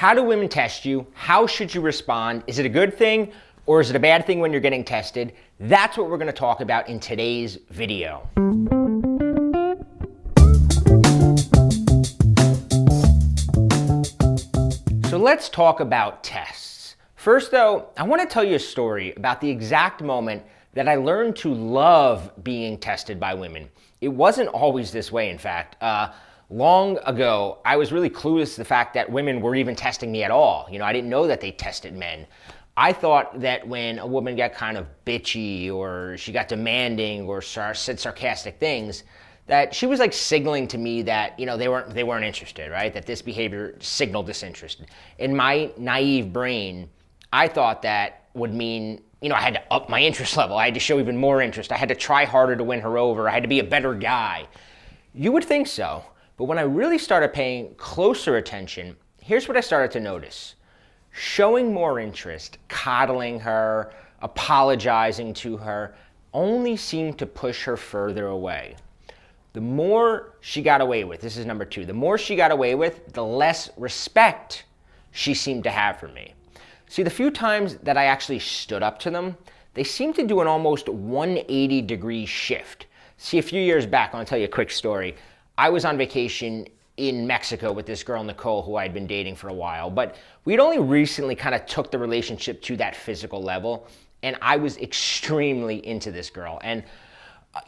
How do women test you? How should you respond? Is it a good thing or is it a bad thing when you're getting tested? That's what we're going to talk about in today's video. So let's talk about tests. First though, I want to tell you a story about the exact moment that I learned to love being tested by women. It wasn't always this way, in fact. Long ago, I was really clueless to the fact that women were even testing me at all. I didn't know that they tested men. I thought that when a woman got kind of bitchy or she got demanding or said sarcastic things, that she was like signaling to me that they weren't interested, right? That this behavior signaled disinterest. In my naive brain, I thought that would mean I had to up my interest level. I had to show even more interest. I had to try harder to win her over. I had to be a better guy. You would think so. But when I really started paying closer attention, here's what I started to notice. Showing more interest, coddling her, apologizing to her, only seemed to push her further away. The more she got away with, this is number two, the more she got away with, the less respect she seemed to have for me. See, the few times that I actually stood up to them, they seemed to do an almost 180-degree shift. See, a few years back, I'll tell you a quick story. I was on vacation in Mexico with this girl, Nicole, who I'd been dating for a while, but we'd only recently kind of took the relationship to that physical level, and I was extremely into this girl. And,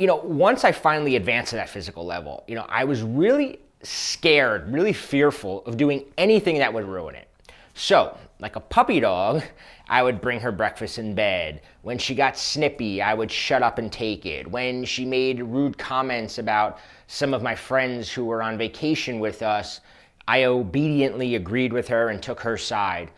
once I finally advanced to that physical level, I was really scared, really fearful of doing anything that would ruin it. So, like a puppy dog, I would bring her breakfast in bed. When she got snippy, I would shut up and take it. When she made rude comments about some of my friends who were on vacation with us, I obediently agreed with her and took her side.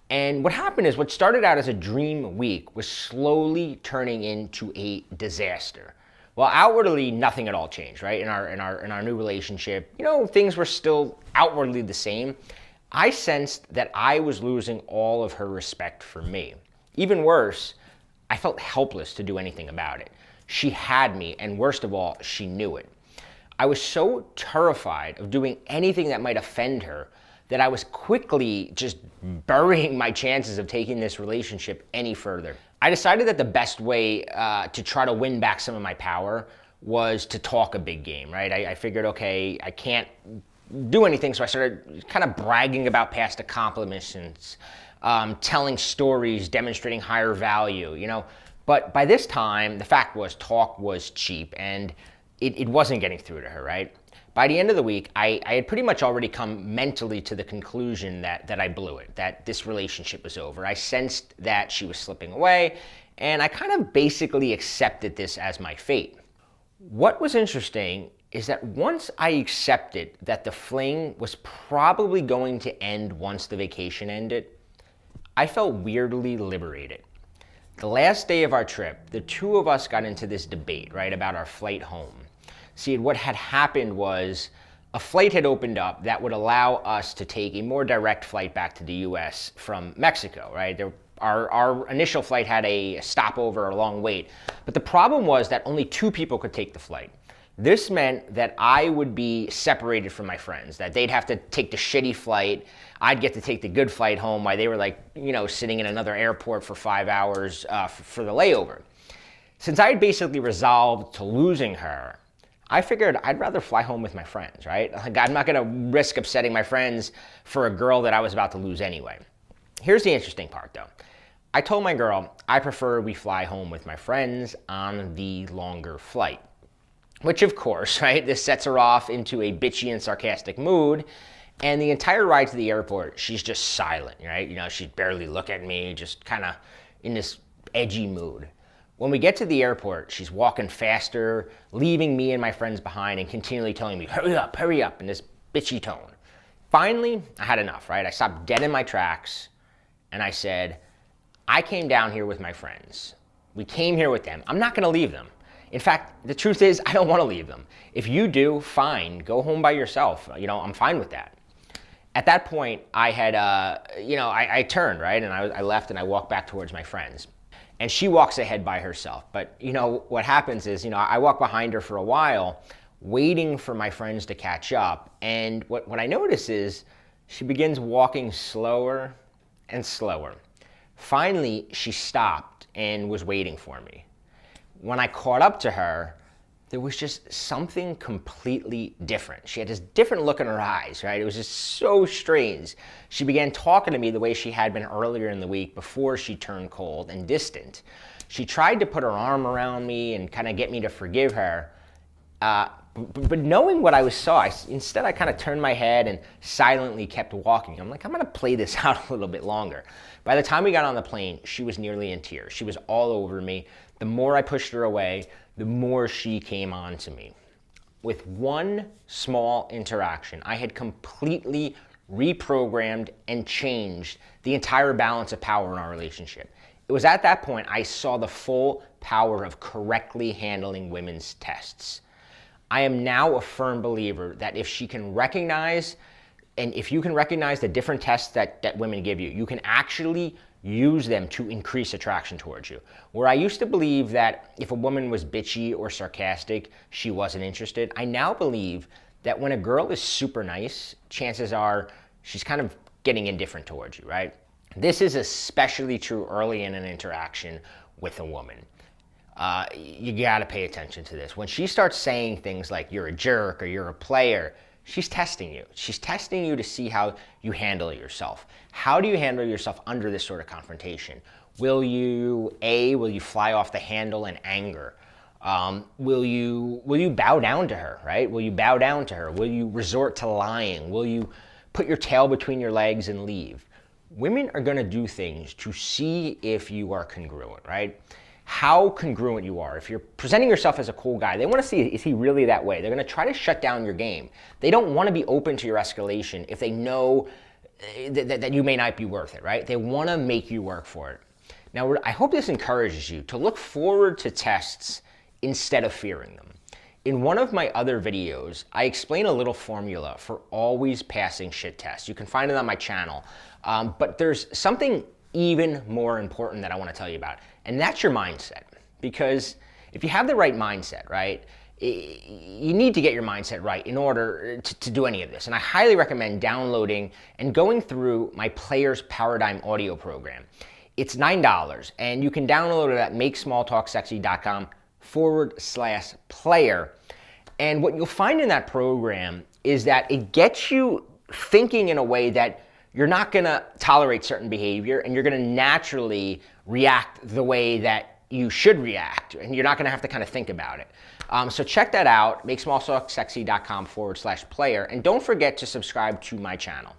And what happened is what started out as a dream week was slowly turning into a disaster. Well, outwardly, nothing at all changed, right? In our new relationship, things were still outwardly the same. I sensed that I was losing all of her respect for me. Even worse, I felt helpless to do anything about it. She had me, and worst of all, she knew it. I was so terrified of doing anything that might offend her that I was quickly just burying my chances of taking this relationship any further. I decided that the best way to try to win back some of my power was to talk a big game, right? I figured, okay, I can't do anything, so I started kind of bragging about past accomplishments, telling stories, demonstrating higher value, But by this time, the fact was talk was cheap, and it wasn't getting through to her, right? By the end of the week, I had pretty much already come mentally to the conclusion that I blew it, that this relationship was over. I sensed that she was slipping away, and I kind of basically accepted this as my fate. What was interesting is that once I accepted that the fling was probably going to end once the vacation ended, I felt weirdly liberated. The last day of our trip, the two of us got into this debate, right, about our flight home. See, what had happened was a flight had opened up that would allow us to take a more direct flight back to the US from Mexico, right? Our initial flight had a stopover, a long wait. But the problem was that only two people could take the flight. This meant that I would be separated from my friends, that they'd have to take the shitty flight. I'd get to take the good flight home while they were sitting in another airport for 5 hours for the layover. Since I had basically resolved to losing her, I figured I'd rather fly home with my friends, right? I'm not gonna risk upsetting my friends for a girl that I was about to lose anyway. Here's the interesting part though. I told my girl I prefer we fly home with my friends on the longer flight. Which of course, right, this sets her off into a bitchy and sarcastic mood, and the entire ride to the airport, she's just silent, right? She'd barely look at me, just kind of in this edgy mood. When we get to the airport, she's walking faster, leaving me and my friends behind and continually telling me, hurry up, in this bitchy tone. Finally, I had enough, right? I stopped dead in my tracks, and I said, I came down here with my friends. We came here with them. I'm not gonna leave them. In fact, the truth is, I don't want to leave them. If you do, fine, go home by yourself. I'm fine with that. At that point, I had, I turned, right? And I left and I walked back towards my friends. And she walks ahead by herself. But, what happens is, I walk behind her for a while, waiting for my friends to catch up. And what I notice is, She begins walking slower and slower. Finally, she stopped and was waiting for me. When I caught up to her, there was just something completely different. She had this different look in her eyes, right? It was just so strange. She began talking to me the way she had been earlier in the week before she turned cold and distant. She tried to put her arm around me and kind of get me to forgive her. But knowing what I saw, instead I kind of turned my head and silently kept walking. I'm like, I'm gonna play this out a little bit longer. By the time we got on the plane, she was nearly in tears. She was all over me. The more I pushed her away, the more she came on to me. With one small interaction, I had completely reprogrammed and changed the entire balance of power in our relationship. It was at that point I saw the full power of correctly handling women's tests. I am now a firm believer that if she can recognize, and if you can recognize the different tests that women give you, you can actually use them to increase attraction towards you. Where I used to believe that if a woman was bitchy or sarcastic, she wasn't interested, I now believe that when a girl is super nice, chances are she's kind of getting indifferent towards you, right? This is especially true early in an interaction with a woman. You gotta pay attention to this. When she starts saying things like you're a jerk or you're a player, she's testing you. She's testing you to see how you handle yourself. How do you handle yourself under this sort of confrontation? Will you fly off the handle in anger? Will you bow down to her, right? Will you bow down to her? Will you resort to lying? Will you put your tail between your legs and leave? Women are gonna do things to see if you are congruent, right? How congruent you are. If you're presenting yourself as a cool guy, they want to see, is he really that way? They're going to try to shut down your game. They don't want to be open to your escalation if they know that you may not be worth it, right? They want to make you work for it. Now, I hope this encourages you to look forward to tests instead of fearing them. In one of my other videos, I explain a little formula for always passing shit tests. You can find it on my channel. But there's something even more important that I want to tell you about, and that's your mindset. Because if you have the right mindset, right, you need to get your mindset right in order to do any of this. And I highly recommend downloading and going through my Players Paradigm audio program. It's $9, and you can download it at makesmalltalksexy.com/player. And what you'll find in that program is that it gets you thinking in a way that you're not gonna tolerate certain behavior, and you're gonna naturally react the way that you should react, and you're not gonna have to kind of think about it. So check that out, makesmalltalksexy.com/player, and don't forget to subscribe to my channel.